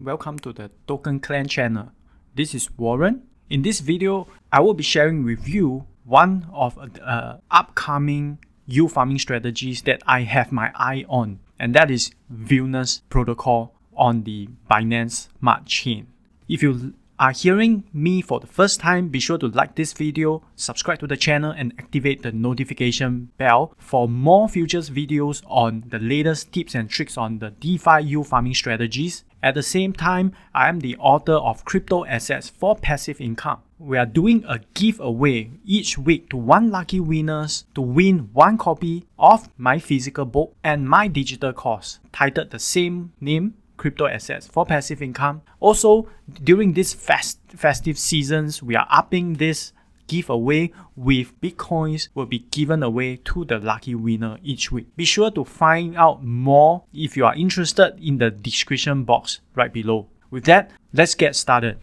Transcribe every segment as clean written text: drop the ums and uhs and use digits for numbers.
welcome to the TokenClan channel. This is Warren. In this video, I will be sharing with you one of the upcoming yield farming strategies that I have my eye on, and that is Venus protocol on the Binance Smart Chain. If you are hearing me for the first time, be sure to like this video, subscribe to the channel, and activate the notification bell for more future videos on the latest tips and tricks on the DeFi yield farming strategies. At the same time, I am the author of Crypto Assets for Passive Income. We are doing a giveaway each week to one lucky winners to win one copy of my physical book and my digital course titled the same name, Crypto Assets for Passive Income. Also, during this festive seasons, we are upping this giveaway with Bitcoins will be given away to the lucky winner each week. Be sure to find out more if you are interested in the description box right below. With that, let's get started.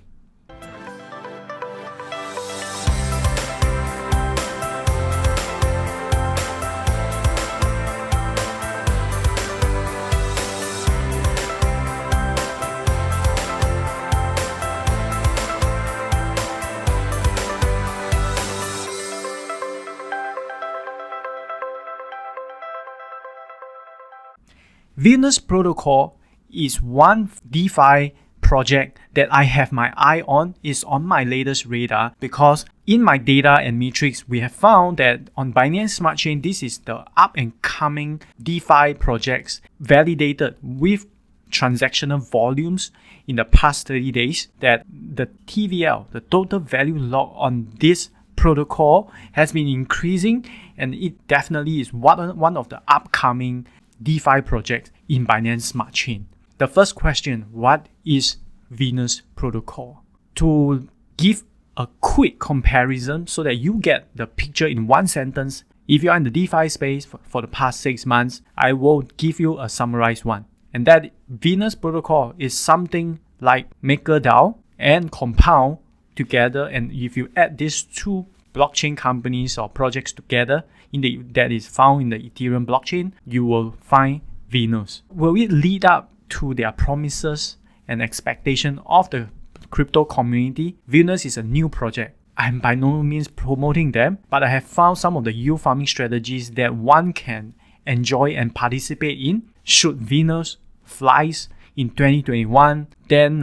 Venus protocol is one DeFi project that I have my eye on, is on my latest radar, because in my data and metrics, we have found that on Binance Smart Chain, this is the up and coming DeFi projects validated with transactional volumes in the past 30 days, that the TVL, the total value locked on this protocol, has been increasing, and it definitely is one of the upcoming DeFi projects in Binance Smart Chain. The first question, what is Venus protocol? To give a quick comparison so that you get the picture in one sentence, if you are in the DeFi space for the past 6 months, I will give you a summarized one. And that Venus protocol is something like MakerDao and Compound together. And if you add these two blockchain companies or projects together that is found in the Ethereum blockchain, you will find Venus. Will it lead up to their promises and expectation of the crypto community? Venus is a new project. I'm by no means promoting them, but I have found some of the yield farming strategies that one can enjoy and participate in. Should Venus flies in 2021, then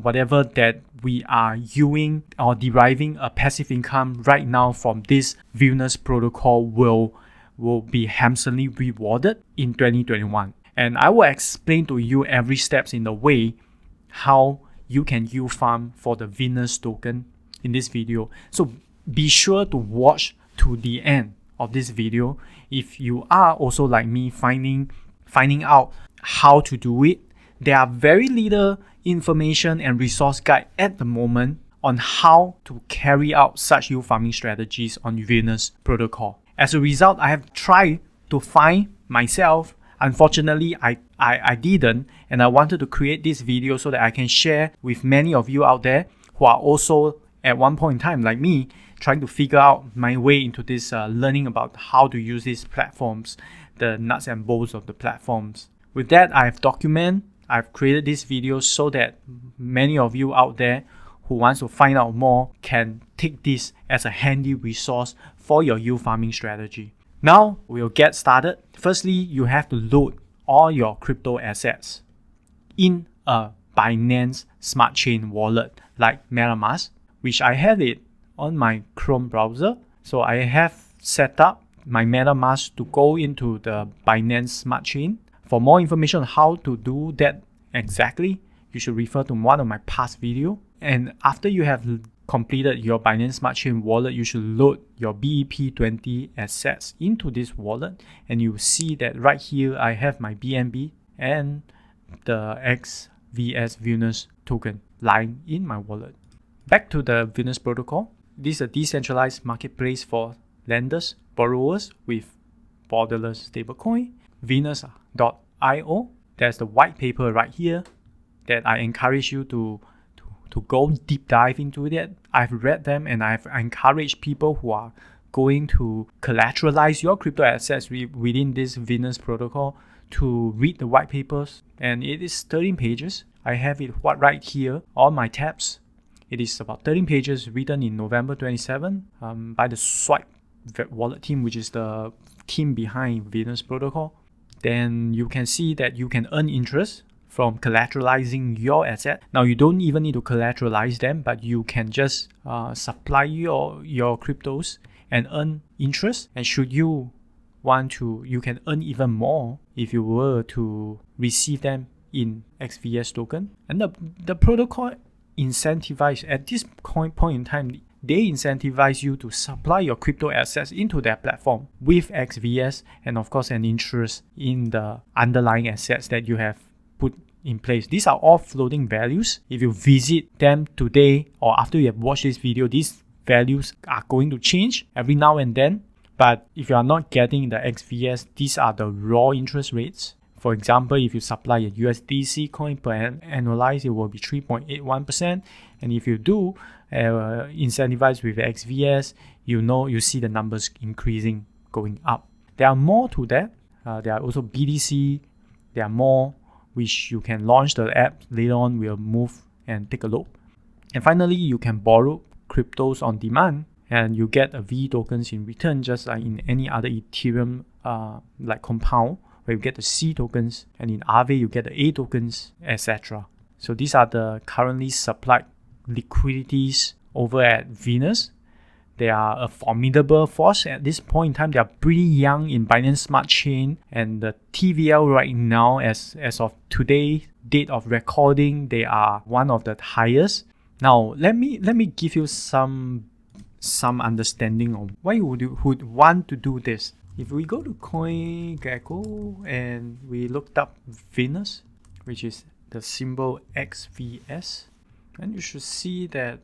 whatever that we are using or deriving a passive income right now from this Venus protocol will be handsomely rewarded in 2021. And I will explain to you every steps in the way how you can yield farm for the Venus token in this video. So be sure to watch to the end of this video if you are also like me finding out how to do it. There are very little information and resource guide at the moment on how to carry out such yield farming strategies on Venus protocol. As a result, I have tried to find myself. Unfortunately, I didn't, and I wanted to create this video so that I can share with many of you out there who are also at one point in time like me trying to figure out my way into this learning about how to use these platforms, the nuts and bolts of the platforms. With that, I've created this video so that many of you out there who wants to find out more can take this as a handy resource for your yield farming strategy. Now we'll get started. Firstly, you have to load all your crypto assets in a Binance Smart Chain wallet like MetaMask, which I have it on my Chrome browser. So I have set up my MetaMask to go into the Binance Smart Chain. For more information on how to do that exactly, you should refer to one of my past videos. And after you have completed your Binance Smart Chain wallet, you should load your BEP20 assets into this wallet. And you see that right here, I have my BNB and the XVS Venus token lying in my wallet. Back to the Venus protocol. This is a decentralized marketplace for lenders, borrowers with borderless stablecoin. Venus.io. There's the white paper right here that I encourage you to go deep dive into that. I've read them and I've encouraged people who are going to collateralize your crypto assets within this Venus protocol to read the white papers. And it is 13 pages I have it right here on my tabs. It is about 13 pages written in November 27 by the Swipe wallet team, which is the team behind Venus protocol. Then you can see that you can earn interest from collateralizing your asset. Now you don't even need to collateralize them, but you can just supply your cryptos and earn interest. And should you want to, you can earn even more if you were to receive them in XVS token. And the protocol incentivize at this point in time, they incentivize you to supply your crypto assets into their platform with XVS, and of course an interest in the underlying assets that you have put in place. These are all floating values. If you visit them today or after you have watched this video, these values are going to change every now and then. But if you are not getting the XVS, these are the raw interest rates. For example, if you supply a USDC coin per annualized, it will be 3.81%. And if you do incentivize with XVS, you see the numbers increasing, going up. There are more to that. There are also BTC. There are more which you can launch the app later on. We'll move and take a look. And finally, you can borrow cryptos on demand, and you get a V tokens in return, just like in any other Ethereum like Compound, where you get the C tokens, and in Aave you get the A tokens, etc. So these are the currently supplied liquidities over at Venus. They are a formidable force at this point in time. They are pretty young in Binance Smart Chain, and the TVL right now, as of today, date of recording, they are one of the highest. Now let me give you some understanding of why you would want to do this. If we go to CoinGecko and we looked up Venus, which is the symbol XVS, and you should see that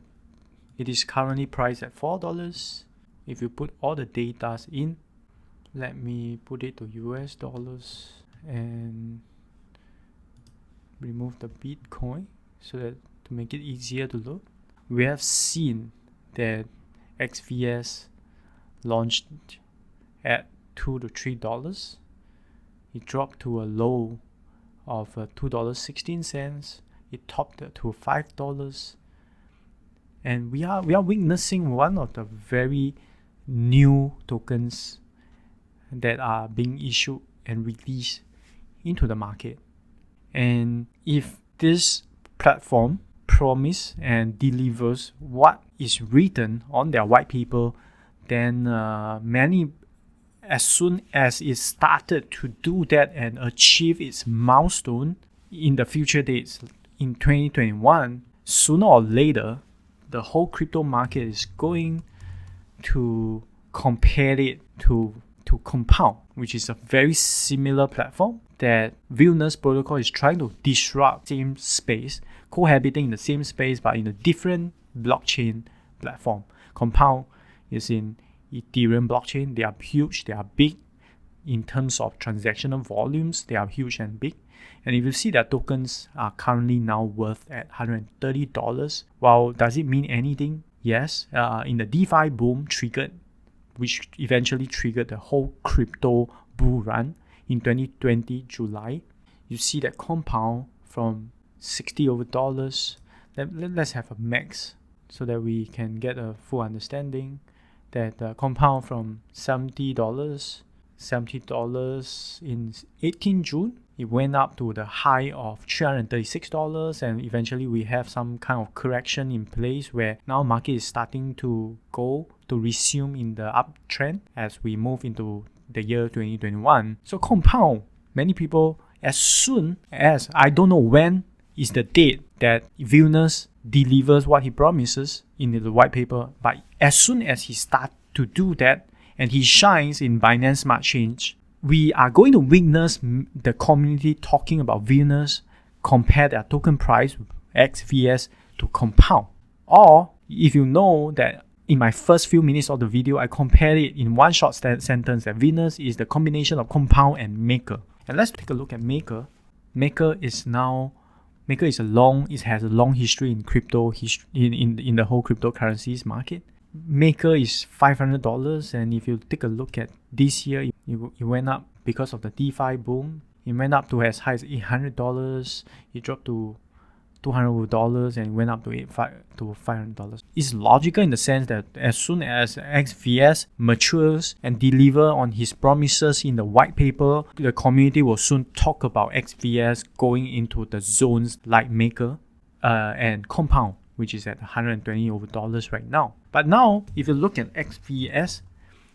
it is currently priced at $4. If you put all the data in, let me put it to US dollars and remove the Bitcoin so that to make it easier to look. We have seen that XVS launched at $2 to $3. It dropped to a low of $2.16. It topped to $5, and we are witnessing one of the very new tokens that are being issued and released into the market. And if this platform promise and delivers what is written on their white paper, then many, as soon as it started to do that and achieve its milestone in the future dates in 2021, sooner or later, the whole crypto market is going to compare it to Compound, which is a very similar platform that Venus protocol is trying to disrupt same space, cohabiting in the same space but in a different blockchain platform. Compound is in Ethereum blockchain. They are huge, they are big in terms of transactional volumes. They are huge and big. And if you see that tokens are currently now worth at $130, well, does it mean anything? Yes. In the DeFi boom triggered, which eventually triggered the whole crypto bull run in 2020 July, you see that Compound from $60 over. Let's have a max so that we can get a full understanding. That Compound from $70 in 18 June, it went up to the high of $336, and eventually we have some kind of correction in place where now market is starting to resume in the uptrend as we move into the year 2021. So Compound, many people, as soon as, I don't know when is the date that Venus delivers what he promises in the white paper, but as soon as he starts to do that and he shines in Binance Smart Chain, we are going to witness the community talking about Venus, compare their token price XVS to Compound. Or if you know that in my first few minutes of the video, I compared it in one short sentence that Venus is the combination of Compound and Maker. And let's take a look at Maker. Maker has a long history in crypto, in the whole cryptocurrencies market. Maker is $500, and if you take a look at this year, it went up because of the DeFi boom. It went up to as high as $800. It dropped to $200 and went up to $500. It's logical in the sense that as soon as XVS matures and deliver on his promises in the white paper, the community will soon talk about XVS going into the zones like Maker and Compound, which is at $120 right now. But now, if you look at XVS,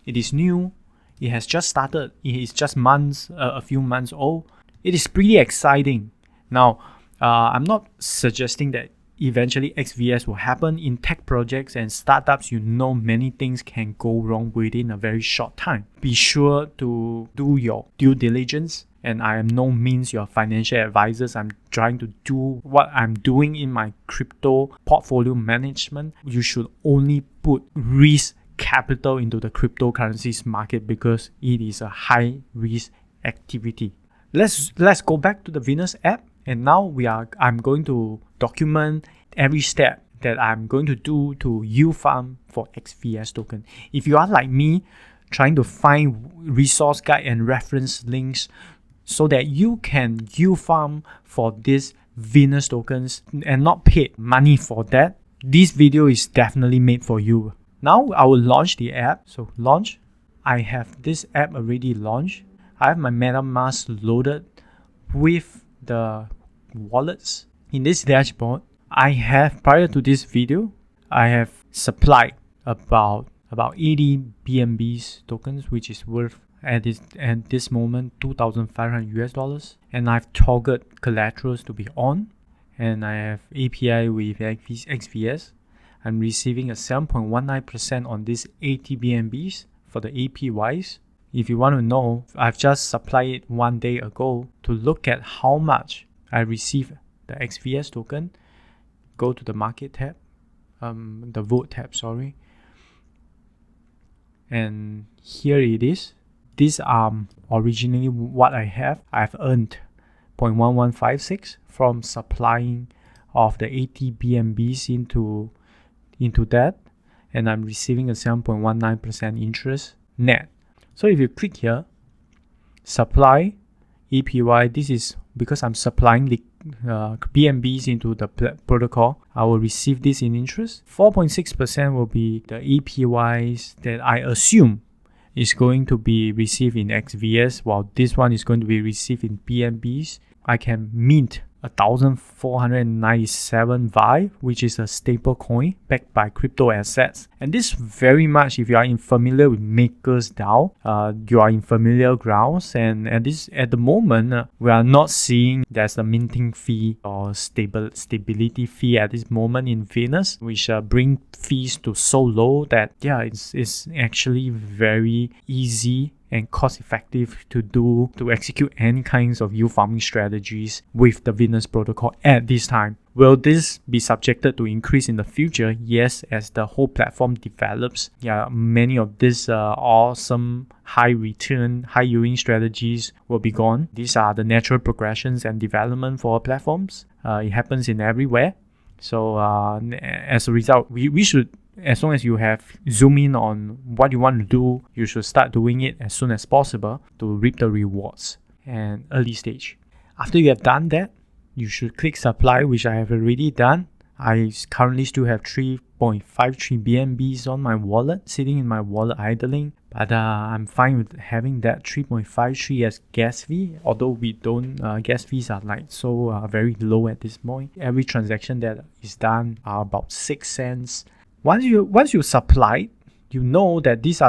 it is new. It has just started. It is just a few months old. It is pretty exciting. Now, I'm not suggesting that eventually XVS will happen. In tech projects and startups, many things can go wrong within a very short time. Be sure to do your due diligence. And I am no means your financial advisors. I'm trying to do what I'm doing in my crypto portfolio management. You should only put risk capital into the cryptocurrencies market because it is a high risk activity. Let's go back to the Venus app, and now I'm going to document every step that I'm going to do to yield farm for XVS token. If you are like me, trying to find resource guide and reference links so that you can yield farm for these Venus tokens and not pay money for that, this video is definitely made for you. Now I will launch the app. So launch. I have this app already launched. I have my MetaMask loaded with the wallets. In this dashboard, I have, prior to this video, I have supplied about 80 BNBs tokens, which is worth at this moment $2,500, and I've toggled collaterals to be on, and I have API with XVS. I'm receiving a 7.19% on these 80 BNBs for the APYs. If you want to know, I've just supplied it 1 day ago to look at how much I received the XVS token. Go to the market tab, the vote tab, sorry. And here it is. These are originally what I have. I've earned 0.1156 from supplying of the 80 BNBs into that, and I'm receiving a 7.19% interest net. So if you click here, supply APY, this is because I'm supplying the BNBs into the protocol. I will receive this in interest. 4.6% will be the APYs that I assume is going to be received in XVS, while this one is going to be received in BNBs. I can mint 1,497 VI, which is a stable coin backed by crypto assets. And this very much, if you are familiar with MakerDao, you are in familiar grounds. And at the moment, we are not seeing there's a minting fee or stability fee at this moment in Venus, which bring fees to so low that it's actually very easy and cost effective to execute any kinds of yield farming strategies with the Venus protocol at this time. Will this be subjected to increase in the future? Yes, as the whole platform develops. Many of these awesome high return, high yielding strategies will be gone. These are the natural progressions and development for platforms. It happens in everywhere. So as a result, we should, as long as you have zoom in on what you want to do, you should start doing it as soon as possible to reap the rewards and early stage. After you have done that, you should click supply, which I have already done. I currently still have 3.53 BNBs on my wallet, sitting in my wallet idling. But I'm fine with having that 3.53 as gas fee, although we don't, gas fees are very low at this point. Every transaction that is done are about 6 cents. Once you supply, you know that these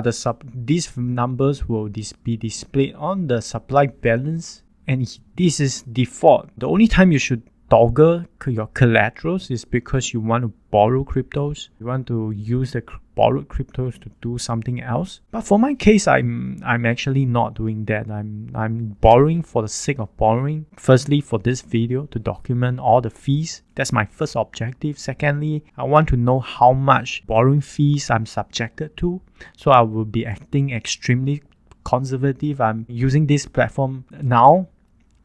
numbers will be displayed on the supply balance, and this is default. The only time you should toggle your collaterals is because you want to borrow cryptos. You want to use the borrowed cryptos to do something else. But for my case, I'm actually not doing that. I'm borrowing for the sake of borrowing. Firstly, for this video to document all the fees. That's my first objective. Secondly, I want to know how much borrowing fees I'm subjected to. So I will be acting extremely conservative. I'm using this platform now.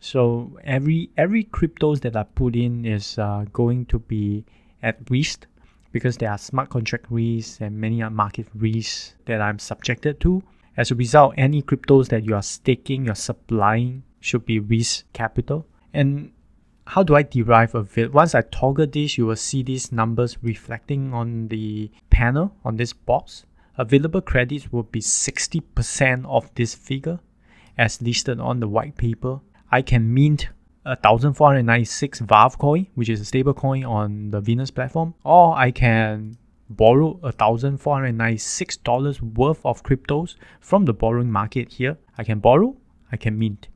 So every cryptos that I put in is going to be at risk, because there are smart contract risks and many market risks that I'm subjected to. As a result, any cryptos that you are staking, you're supplying, should be risk capital. And how do I derive a it? Once I toggle this, you will see these numbers reflecting on the panel on this box. Available credits will be 60% of this figure as listed on the white paper. I can mint 1,496 Valve coin, which is a stable coin on the Venus platform, or I can borrow $1,496 worth of cryptos from the borrowing market here. I can borrow, I can mint.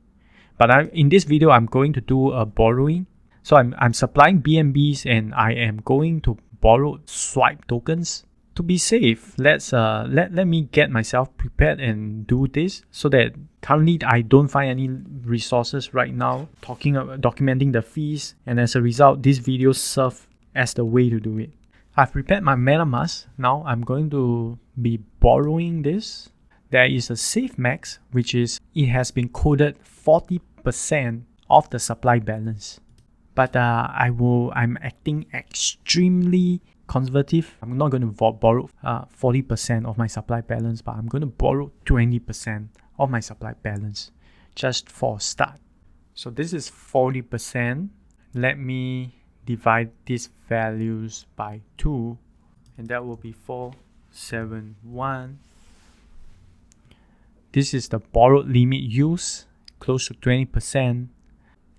But in this video, I'm going to do a borrowing. So I'm supplying BNBs and I am going to borrow swipe tokens. To be safe, let me get myself prepared and do this so that currently I don't find any resources right now documenting the fees, and as a result, this video serves as the way to do it. I've prepared my MetaMask. Now I'm going to be borrowing this. There is a safe max, which is it has been coded 40% of the supply balance. But I'm acting extremely conservative. I'm not going to borrow 40% of my supply balance, but I'm going to borrow 20% of my supply balance just for a start. So this is 40%. Let me divide these values by 2, and that will be 471. This is the borrowed limit used, close to 20%,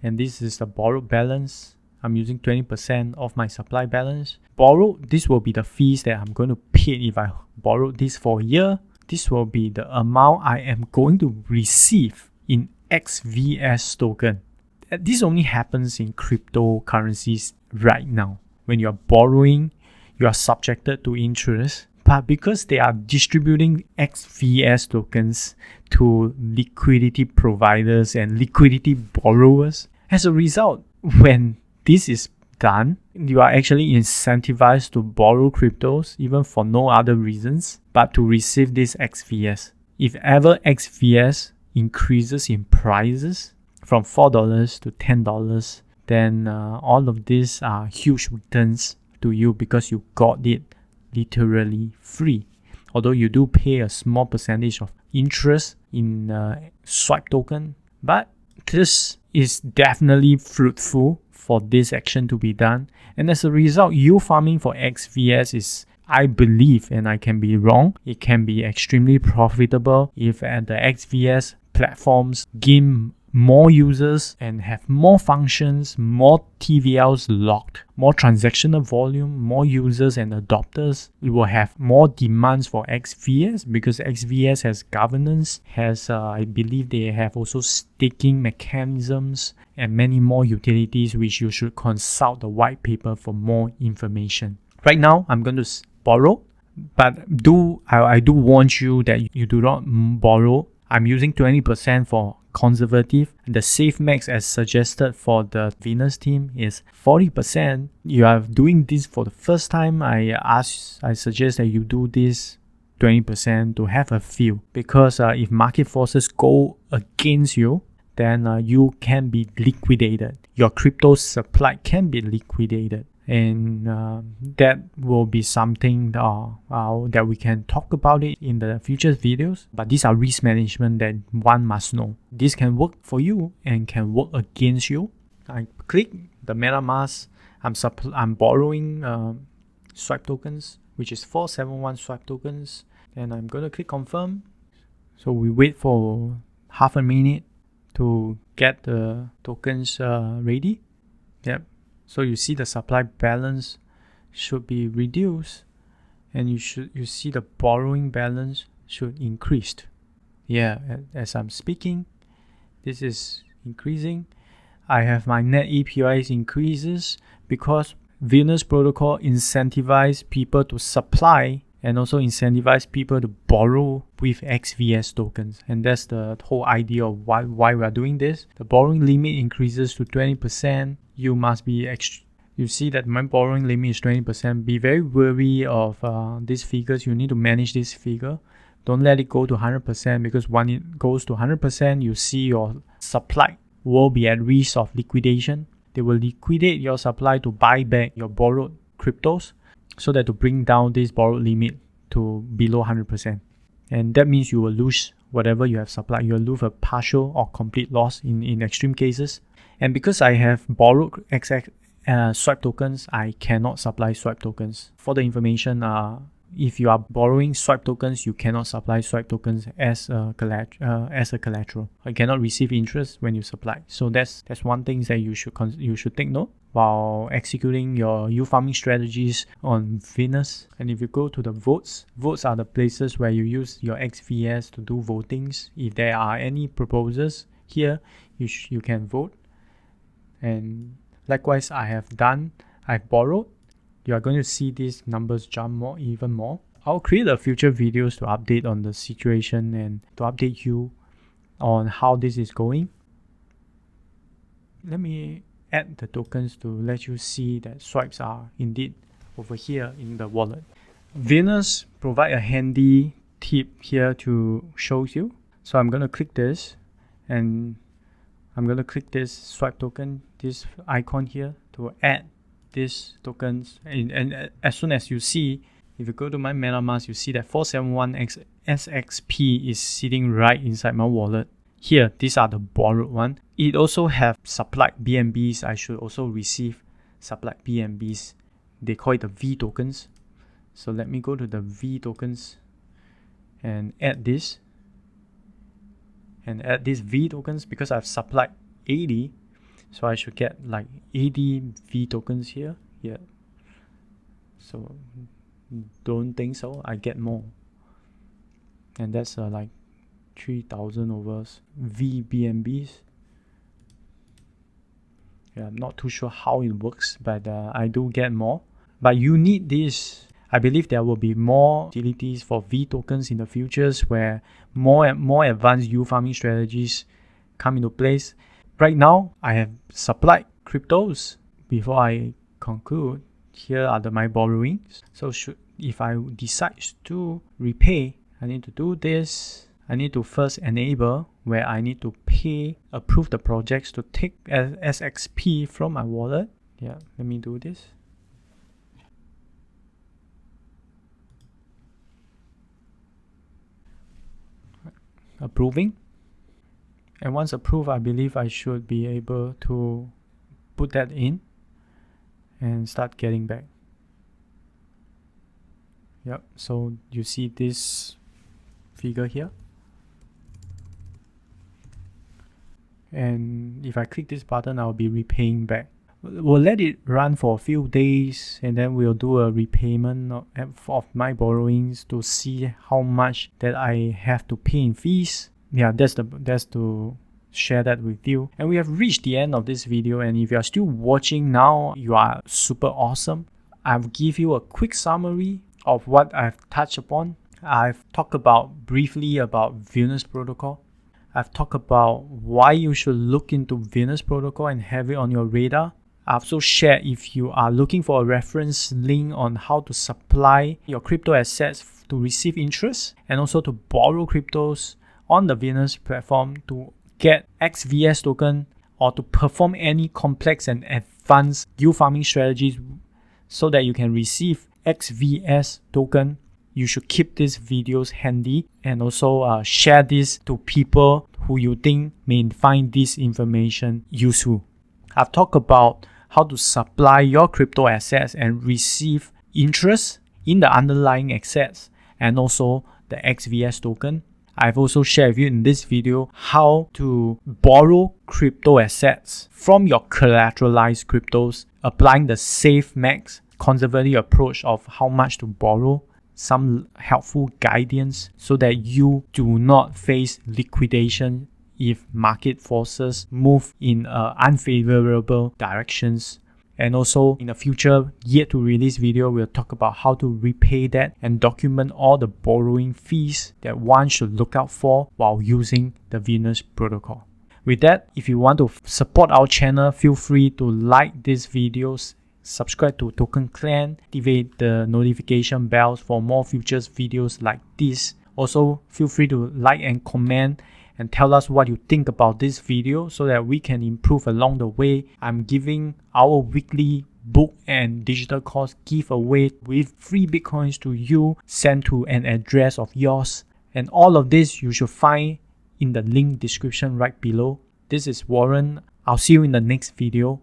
and this is the borrowed balance. I'm using 20% of my supply balance. Borrowed, this will be the fees that I'm going to pay if I borrow this for a year. This will be the amount I am going to receive in XVS token. This only happens in cryptocurrencies right now. When you are borrowing, you are subjected to interest. But because they are distributing XVS tokens to liquidity providers and liquidity borrowers, as a result, when this is done, you are actually incentivized to borrow cryptos even for no other reasons but to receive this XVS. If ever XVS increases in prices from $4 to $10, then all of these are huge returns to you because you got it literally free. Although you do pay a small percentage of interest in swipe token, but this is definitely fruitful for this action to be done. And as a result, yield farming for XVS is, I believe, and I can be wrong, it can be extremely profitable if the XVS platforms gain more users and have more functions, more TVLs locked, more transactional volume, more users and adopters. We will have more demands for XVS because XVS has governance, I believe they have also staking mechanisms and many more utilities, which you should consult the white paper for more information. Right now, I'm going to borrow, but I do warn you that you do not borrow. I'm using 20% for conservative. The safe max as suggested for the Venus team is 40%. You are doing this for the first time. I suggest that you do this 20% to have a feel, because if market forces go against you, then you can be liquidated. Your crypto supply can be liquidated. And that will be something that we can talk about it in the future videos. But these are risk management that one must know. This can work for you and can work against you. I click the MetaMask. I'm borrowing swipe tokens, which is 471 swipe tokens. And I'm going to click confirm. So we wait for half a minute to get the tokens ready. Yep. So you see the supply balance should be reduced, and you see the borrowing balance should increase. Yeah, as I'm speaking, this is increasing. I have my net APIs increases because Venus protocol incentivize people to supply and also incentivize people to borrow with XVS tokens. And that's the whole idea of why we are doing this. The borrowing limit increases to 20%. You must be you see that my borrowing limit is 20%. Be very wary of these figures. You need to manage this figure. Don't let it go to 100%, because when it goes to 100%, you see your supply will be at risk of liquidation. They will liquidate your supply to buy back your borrowed cryptos, so that to bring down this borrowed limit to below 100%. And that means you will lose whatever you have supplied. You will lose a partial or complete loss in extreme cases. And because I have borrowed swipe tokens, I cannot supply swipe tokens. For the information, if you are borrowing swipe tokens, you cannot supply swipe tokens as a collateral. You cannot receive interest when you supply. So that's one thing that you should take note while executing your yield farming strategies on Venus. And if you go to the votes are the places where you use your XVS to do votings. If there are any proposals here, you can vote. And likewise, I've borrowed. You are going to see these numbers jump even more. I'll create a future videos to update on the situation and to update you on how this is going. Let me add the tokens to let you see that swipes are indeed over here in the wallet. Venus provide a handy tip here to show you. So I'm going to click this and I'm going to click this swipe token, this icon here, to add these tokens. And as soon as you see, if you go to my MetaMask, you see that 471 SXP is sitting right inside my wallet. Here, these are the borrowed one. It also have supplied BNBs. I should also receive supplied BNBs. They call it the V tokens. So let me go to the V tokens and add this. And add these V tokens because I've supplied 80. So I should get like 80 V tokens here. Yeah. So don't think so. I get more. And that's like 3,000 over V BNBs. Yeah, I'm not too sure how it works, but I do get more. But you need this. I believe there will be more utilities for V tokens in the futures where more advanced yield farming strategies come into place. Right now, I have supplied cryptos. Before I conclude, here are my borrowings. So if I decide to repay, I need to do this. I need to first enable where I need to approve the projects to take SXP from my wallet. Yeah, let me do this. Approving. And once approved, I believe I should be able to put that in and start getting back. Yep, so you see this figure here. And if I click this button, I'll be repaying back. We'll let it run for a few days and then we'll do a repayment of my borrowings to see how much that I have to pay in fees. Yeah, that's to share that with you. And we have reached the end of this video, and if you are still watching now, you are super awesome. I'll give you a quick summary of what I've touched upon. I've talked briefly about Venus protocol. I've talked about why you should look into Venus protocol and have it on your radar. I've also shared if you are looking for a reference link on how to supply your crypto assets to receive interest and also to borrow cryptos on the Venus platform to get XVS token or to perform any complex and advanced yield farming strategies so that you can receive XVS token. You should keep these videos handy and also share this to people who you think may find this information useful. I've talked about how to supply your crypto assets and receive interest in the underlying assets and also the XVS token. I've also shared with you in this video how to borrow crypto assets from your collateralized cryptos, applying the safe max conservative approach of how much to borrow, some helpful guidance so that you do not face liquidation if market forces move in unfavorable directions. And also in the future, yet to release video, we'll talk about how to repay that and document all the borrowing fees that one should look out for while using the Venus protocol. With that, if you want to support our channel, feel free to like these videos, subscribe to TokenClan, activate the notification bells for more future videos like this. Also, feel free to like and comment and tell us what you think about this video so that we can improve along the way. I'm giving our weekly book and digital course giveaway with free Bitcoins to you sent to an address of yours. And all of this you should find in the link description right below. This is Warren. I'll see you in the next video.